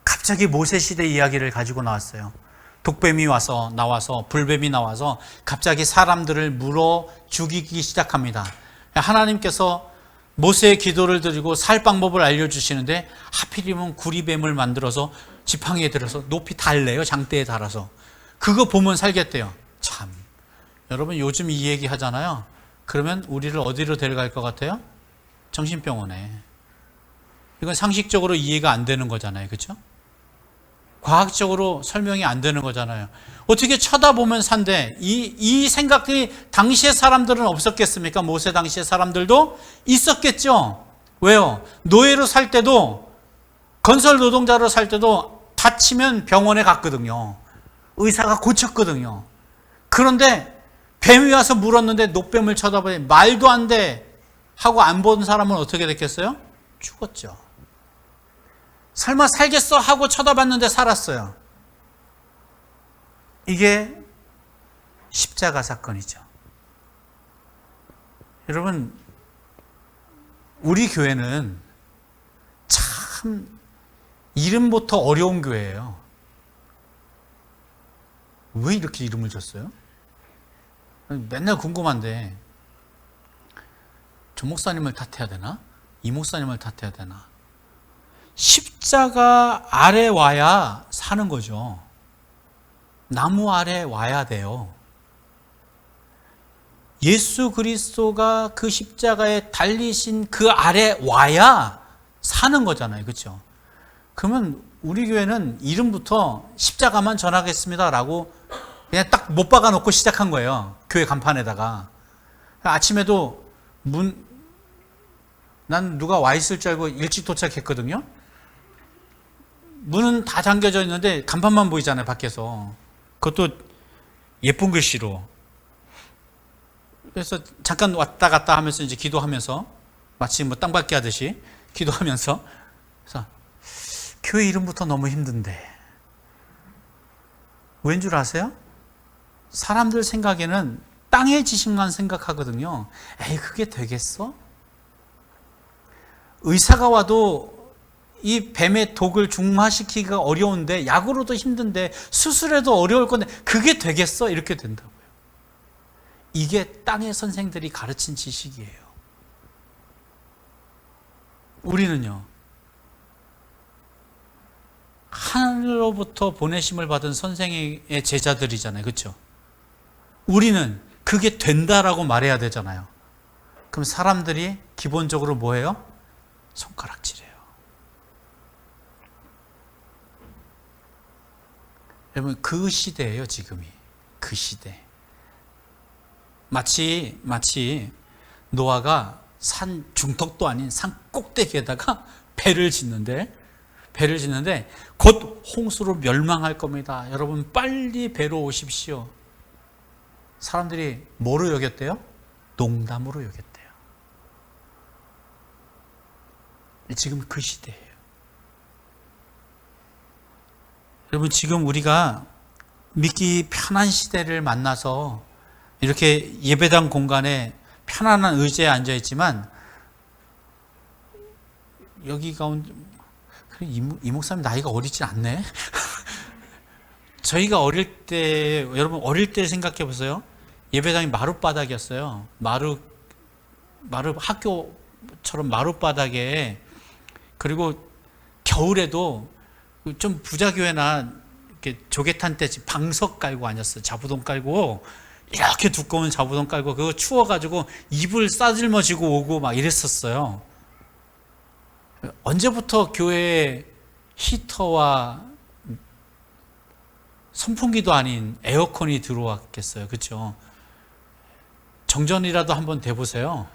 갑자기 모세 시대 이야기를 가지고 나왔어요. 독뱀이 나와서 불뱀이 나와서 갑자기 사람들을 물어 죽이기 시작합니다. 하나님께서 모세의 기도를 드리고 살 방법을 알려주시는데 하필이면 구리뱀을 만들어서 지팡이에 들어서 높이 달래요. 장대에 달아서. 그거 보면 살겠대요. 참, 여러분 요즘 이 얘기 하잖아요. 그러면 우리를 어디로 데려갈 것 같아요? 정신병원에. 이건 상식적으로 이해가 안 되는 거잖아요. 그렇죠? 과학적으로 설명이 안 되는 거잖아요. 어떻게 쳐다보면 산대. 이 생각이 당시의 사람들은 없었겠습니까? 모세 당시의 사람들도 있었겠죠. 왜요? 노예로 살 때도, 건설 노동자로 살 때도 다치면 병원에 갔거든요. 의사가 고쳤거든요. 그런데 뱀이 와서 물었는데 노뱀을 쳐다보니 말도 안 돼 하고 안 본 사람은 어떻게 됐겠어요? 죽었죠. 설마 살겠어 하고 쳐다봤는데 살았어요. 이게 십자가 사건이죠. 여러분, 우리 교회는 참 이름부터 어려운 교회예요. 왜 이렇게 이름을 줬어요? 맨날 궁금한데, 조 목사님을 탓해야 되나? 이 목사님을 탓해야 되나? 십자가 아래 와야 사는 거죠. 나무 아래 와야 돼요. 예수 그리스도가 그 십자가에 달리신 그 아래 와야 사는 거잖아요. 그렇죠? 그러면 우리 교회는 이름부터 십자가만 전하겠습니다라고 그냥 딱 못 박아놓고 시작한 거예요. 교회 간판에다가. 아침에도 난 누가 와 있을 줄 알고 일찍 도착했거든요. 문은 다 잠겨져 있는데 간판만 보이잖아요, 밖에서. 그것도 예쁜 글씨로. 그래서 잠깐 왔다 갔다 하면서 이제 기도하면서 마치 뭐 땅밟기 하듯이 기도하면서, 그래서 교회 이름부터 너무 힘든데. 왠 줄 아세요? 사람들 생각에는 땅의 지식만 생각하거든요. 에이, 그게 되겠어? 의사가 와도 이 뱀의 독을 중화시키기가 어려운데, 약으로도 힘든데, 수술해도 어려울 건데 그게 되겠어? 이렇게 된다고요. 이게 땅의 선생들이 가르친 지식이에요. 우리는요, 하늘로부터 보내심을 받은 선생의 제자들이잖아요. 그렇죠? 우리는 그게 된다라고 말해야 되잖아요. 그럼 사람들이 기본적으로 뭐예요? 손가락질해요. 여러분, 그 시대예요, 지금이. 그 시대. 마치 노아가 산 중턱도 아닌 산 꼭대기에다가 배를 짓는데 곧 홍수로 멸망할 겁니다. 여러분, 빨리 배로 오십시오. 사람들이 뭐로 여겼대요? 농담으로 여겼대요. 지금 그 시대예요. 여러분, 지금 우리가 믿기 편한 시대를 만나서 이렇게 예배당 공간에 편안한 의자에 앉아 있지만, 여기 가운데 이 목사님 나이가 어리지 않네. 저희가 어릴 때, 여러분 어릴 때 생각해 보세요. 예배당이 마룻바닥이었어요. 학교처럼 마룻바닥에. 그리고 겨울에도 좀 부자교회나 이렇게 조개탄 때 방석 깔고 앉았어요. 자부동 깔고, 이렇게 두꺼운 자부동 깔고, 그거 추워가지고 이불 싸질머지고 오고 막 이랬었어요. 언제부터 교회에 히터와 선풍기도 아닌 에어컨이 들어왔겠어요. 그렇죠? 정전이라도 한번 돼보세요.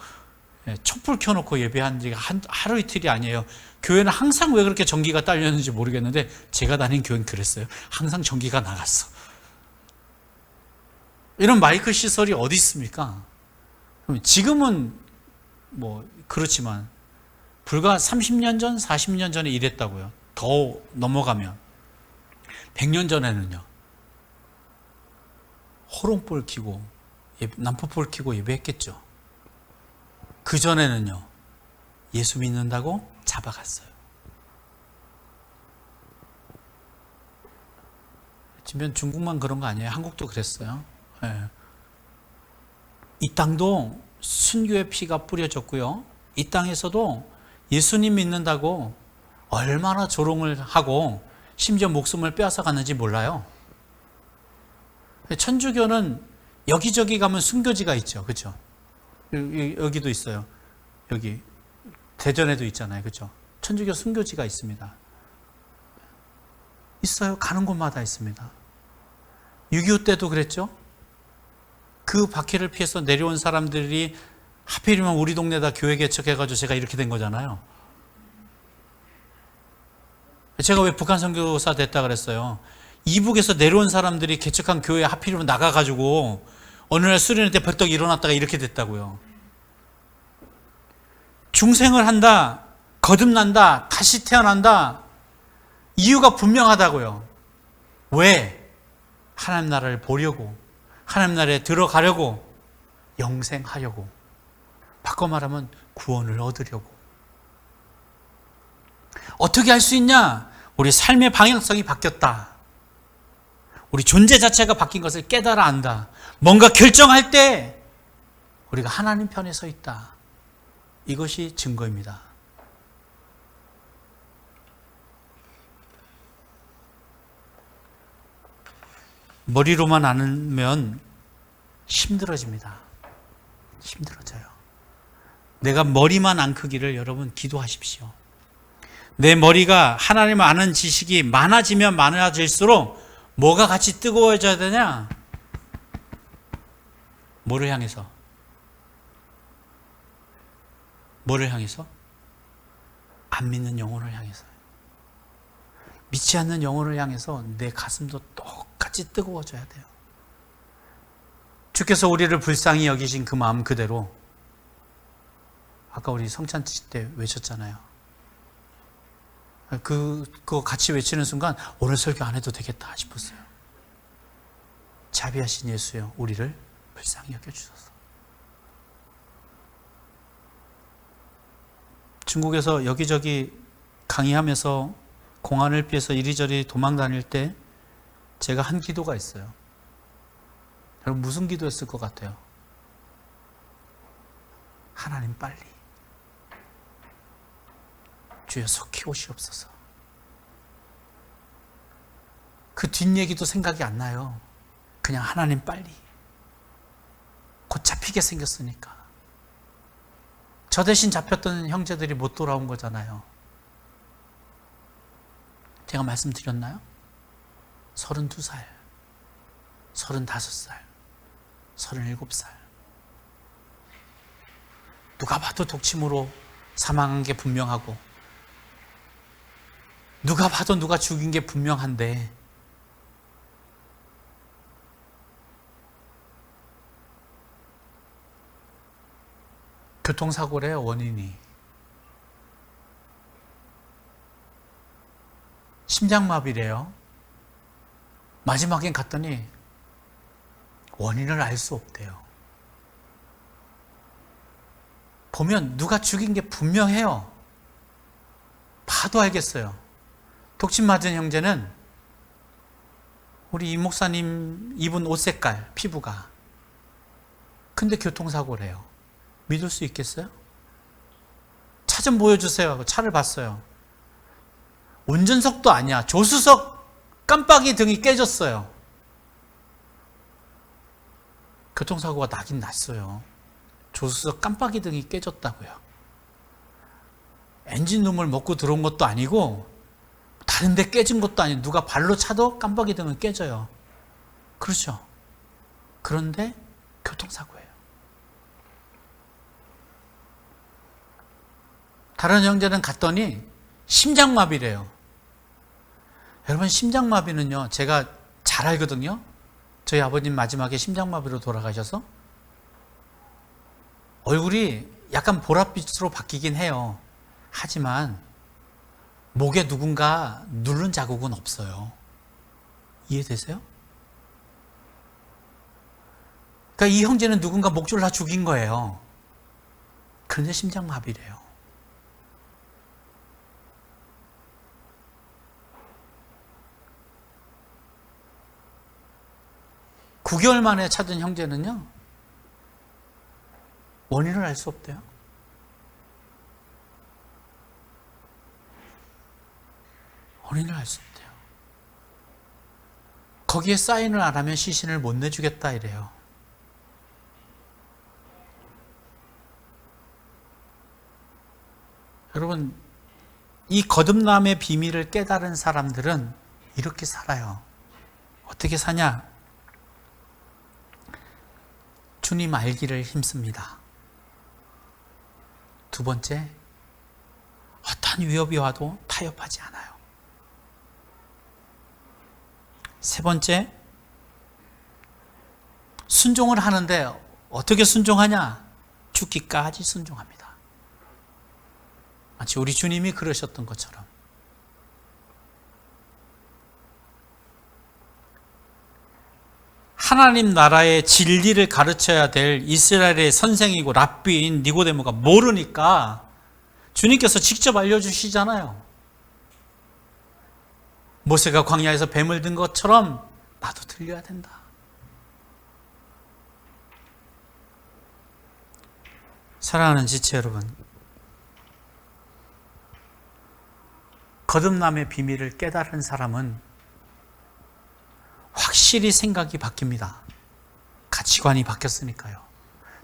촛불 켜놓고 예배한 지가 하루 이틀이 아니에요. 교회는 항상 왜 그렇게 전기가 딸렸는지 모르겠는데, 제가 다닌 교회는 그랬어요. 항상 전기가 나갔어. 이런 마이크 시설이 어디 있습니까? 지금은 뭐 그렇지만 불과 30년 전, 40년 전에 이랬다고요. 더 넘어가면. 100년 전에는요. 호롱불 켜고 난포불 켜고 예배했겠죠. 그 전에는요. 예수 믿는다고 잡아갔어요. 지금 중국만 그런 거 아니에요. 한국도 그랬어요. 네. 이 땅도 순교의 피가 뿌려졌고요. 이 땅에서도 예수님 믿는다고 얼마나 조롱을 하고 심지어 목숨을 빼앗아 갔는지 몰라요. 천주교는 여기저기 가면 순교지가 있죠. 그렇죠? 여기도 있어요. 여기 대전에도 있잖아요. 그렇죠? 천주교 순교지가 있습니다. 있어요. 가는 곳마다 있습니다. 6.25 때도 그랬죠? 그 박해를 피해서 내려온 사람들이 하필이면 우리 동네에다 교회 개척해가지고 제가 이렇게 된 거잖아요. 제가 왜 북한 선교사 됐다 그랬어요? 이북에서 내려온 사람들이 개척한 교회에 하필이면 나가가지고 어느 날 수련회 때 벌떡 일어났다가 이렇게 됐다고요. 중생을 한다, 거듭난다, 다시 태어난다. 이유가 분명하다고요. 왜? 하나님 나라를 보려고, 하나님 나라에 들어가려고, 영생하려고. 바꿔 말하면 구원을 얻으려고. 어떻게 할 수 있냐? 우리 삶의 방향성이 바뀌었다. 우리 존재 자체가 바뀐 것을 깨달아 안다. 뭔가 결정할 때 우리가 하나님 편에 서 있다. 이것이 증거입니다. 머리로만 아면 힘들어집니다. 힘들어져요. 내가 머리만 안 크기를 여러분 기도하십시오. 내 머리가 하나님을 아는 지식이 많아지면 많아질수록 뭐가 같이 뜨거워져야 되냐? 뭐를 향해서? 뭐를 향해서? 안 믿는 영혼을 향해서요. 믿지 않는 영혼을 향해서 내 가슴도 똑같이 뜨거워져야 돼요. 주께서 우리를 불쌍히 여기신 그 마음 그대로 아까 우리 성찬치 때 외쳤잖아요. 그거 같이 외치는 순간 오늘 설교 안 해도 되겠다 싶었어요. 자비하신 예수여, 우리를 불쌍히 여겨주소서. 중국에서 여기저기 강의하면서 공안을 피해서 이리저리 도망 다닐 때 제가 한 기도가 있어요. 여러분 무슨 기도했을 것 같아요? 하나님 빨리 주여 속히 오시옵소서. 그 뒷얘기도 생각이 안 나요. 그냥 하나님 빨리. 곧 잡히게 생겼으니까. 저 대신 잡혔던 형제들이 못 돌아온 거잖아요. 제가 말씀드렸나요? 32살, 35살, 37살. 누가 봐도 독침으로 사망한 게 분명하고 누가 봐도 누가 죽인 게 분명한데 교통사고래요, 원인이. 심장마비래요. 마지막엔 갔더니 원인을 알 수 없대요. 보면 누가 죽인 게 분명해요. 봐도 알겠어요. 독침 맞은 형제는 우리 이 목사님 입은 옷 색깔, 피부가. 근데 교통사고래요. 믿을 수 있겠어요? 차 좀 보여주세요 하고 차를 봤어요. 운전석도 아니야. 조수석 깜빡이 등이 깨졌어요. 교통사고가 나긴 났어요. 조수석 깜빡이 등이 깨졌다고요. 엔진룸을 먹고 들어온 것도 아니고 다른 데 깨진 것도 아니고 누가 발로 차도 깜빡이 등은 깨져요. 그렇죠? 그런데 교통사고예요. 다른 형제는 갔더니 심장마비래요. 여러분 심장마비는요, 제가 잘 알거든요. 저희 아버님 마지막에 심장마비로 돌아가셔서 얼굴이 약간 보랏빛으로 바뀌긴 해요. 하지만 목에 누군가 누른 자국은 없어요. 이해되세요? 그러니까 이 형제는 누군가 목 졸라 죽인 거예요. 그런데 심장마비래요. (9개월) 만에 찾은 형제는요, 원인을 알 수 없대요. 원인을 알 수 없대요. 거기에 사인을 안 하면 시신을 못 내주겠다 이래요. 여러분, 이 거듭남의 비밀을 깨달은 사람들은 이렇게 살아요. 어떻게 사냐? 주님 알기를 힘씁니다. 두 번째, 어떤 위협이 와도 타협하지 않아요. 세 번째, 순종을 하는데 어떻게 순종하냐? 죽기까지 순종합니다. 마치 우리 주님이 그러셨던 것처럼. 하나님 나라의 진리를 가르쳐야 될 이스라엘의 선생이고 랍비인 니고데모가 모르니까 주님께서 직접 알려주시잖아요. 모세가 광야에서 뱀을 든 것처럼 나도 들려야 된다. 사랑하는 지체 여러분, 거듭남의 비밀을 깨달은 사람은 확실히 생각이 바뀝니다. 가치관이 바뀌었으니까요.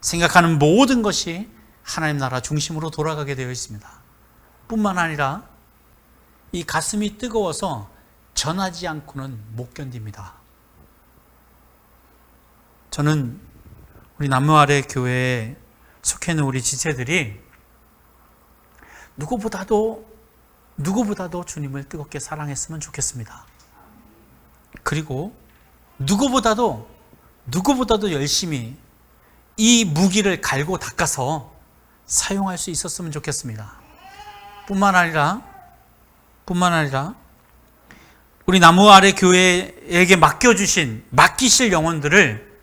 생각하는 모든 것이 하나님 나라 중심으로 돌아가게 되어 있습니다. 뿐만 아니라 이 가슴이 뜨거워서 전하지 않고는 못 견딥니다. 저는 우리 남무 아래 교회에 속해 있는 우리 지체들이 누구보다도 주님을 뜨겁게 사랑했으면 좋겠습니다. 그리고 누구보다도 열심히 이 무기를 갈고 닦아서 사용할 수 있었으면 좋겠습니다. 뿐만 아니라 우리 나무 아래 교회에게 맡기실 영혼들을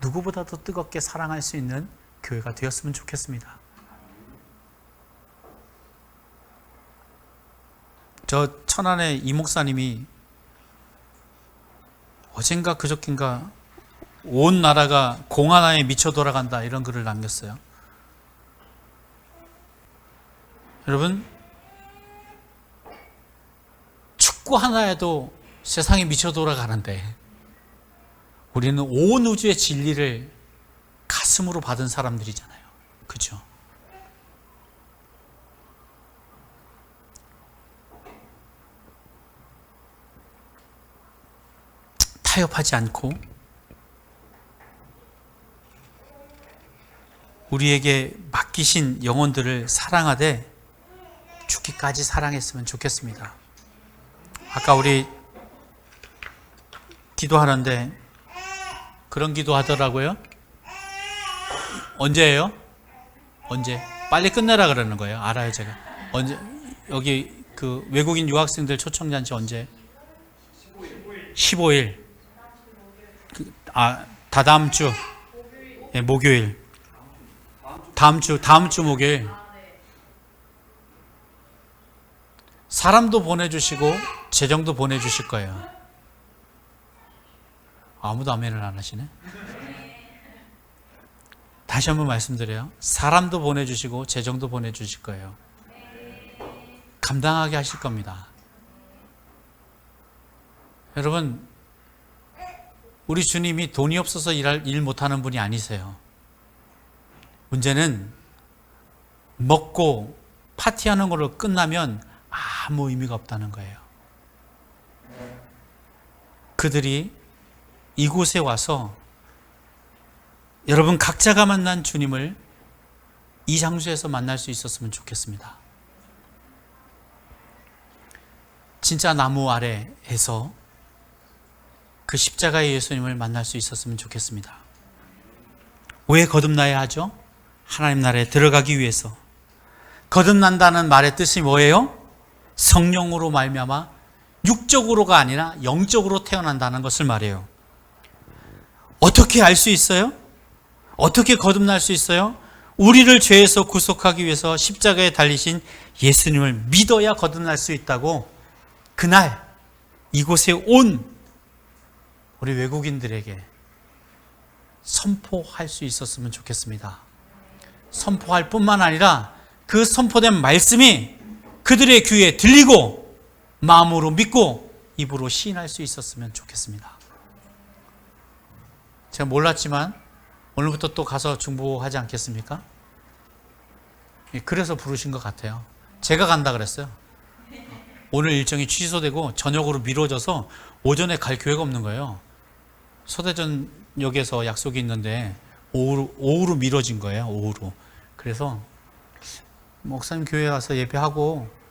누구보다도 뜨겁게 사랑할 수 있는 교회가 되었으면 좋겠습니다. 저 천안의 이 목사님이 어젠가 그저께인가 온 나라가 공 하나에 미쳐 돌아간다 이런 글을 남겼어요. 여러분, 축구 하나에도 세상이 미쳐 돌아가는데 우리는 온 우주의 진리를 가슴으로 받은 사람들이잖아요. 그렇죠? 타협하지 않고 우리에게 맡기신 영혼들을 사랑하되 죽기까지 사랑했으면 좋겠습니다. 아까 우리 기도하는데 그런 기도 하더라고요. 언제예요? 언제? 빨리 끝내라 그러는 거예요. 알아요, 제가. 언제? 여기 그 외국인 유학생들 초청잔치 언제? 15일. 다다음 주. 네, 목요일. 다음 주 목요일. 사람도 보내주시고 재정도 보내주실 거예요. 아무도 아멘을 안 하시네. 다시 한번 말씀드려요. 사람도 보내주시고 재정도 보내주실 거예요. 감당하게 하실 겁니다. 여러분, 우리 주님이 돈이 없어서 일 못하는 분이 아니세요. 문제는 먹고 파티하는 걸로 끝나면 아무 의미가 없다는 거예요. 그들이 이곳에 와서 여러분 각자가 만난 주님을 이 장소에서 만날 수 있었으면 좋겠습니다. 진짜 나무 아래에서 그 십자가의 예수님을 만날 수 있었으면 좋겠습니다. 왜 거듭나야 하죠? 하나님 나라에 들어가기 위해서. 거듭난다는 말의 뜻이 뭐예요? 성령으로 말미암아 육적으로가 아니라 영적으로 태어난다는 것을 말해요. 어떻게 알 수 있어요? 어떻게 거듭날 수 있어요? 우리를 죄에서 구속하기 위해서 십자가에 달리신 예수님을 믿어야 거듭날 수 있다고 그날 이곳에 온 우리 외국인들에게 선포할 수 있었으면 좋겠습니다. 선포할 뿐만 아니라 그 선포된 말씀이 그들의 귀에 들리고 마음으로 믿고 입으로 시인할 수 있었으면 좋겠습니다. 제가 몰랐지만 오늘부터 또 가서 중보하지 않겠습니까? 그래서 부르신 것 같아요. 제가 간다 그랬어요. 오늘 일정이 취소되고 저녁으로 미뤄져서 오전에 갈 기회가 없는 거예요. 서대전역에서 약속이 있는데 오후로 미뤄진 거예요. 오후로. 그래서 목사님 교회 와서 예배하고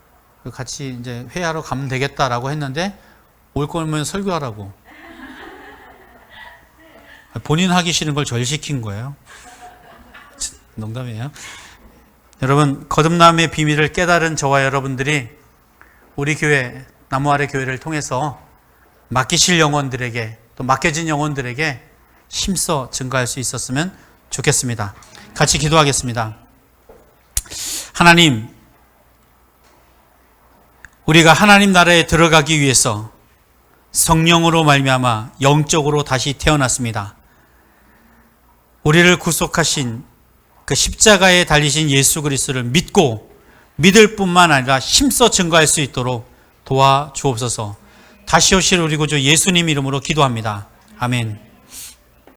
같이 이제 회의하러 가면 되겠다라고 했는데 올 거면 설교하라고. 본인 하기 싫은 걸 절 시킨 거예요. 농담이에요. 여러분, 거듭남의 비밀을 깨달은 저와 여러분들이 우리 교회, 나무 아래 교회를 통해서 맡기실 영혼들에게, 또 맡겨진 영혼들에게 힘써 증거할 수 있었으면 좋겠습니다. 같이 기도하겠습니다. 하나님, 우리가 하나님 나라에 들어가기 위해서 성령으로 말미암아 영적으로 다시 태어났습니다. 우리를 구속하신 그 십자가에 달리신 예수 그리스도를 믿고 믿을 뿐만 아니라 힘써 증거할 수 있도록 도와주옵소서. 다시 오실 우리 구주 예수님 이름으로 기도합니다. 아멘.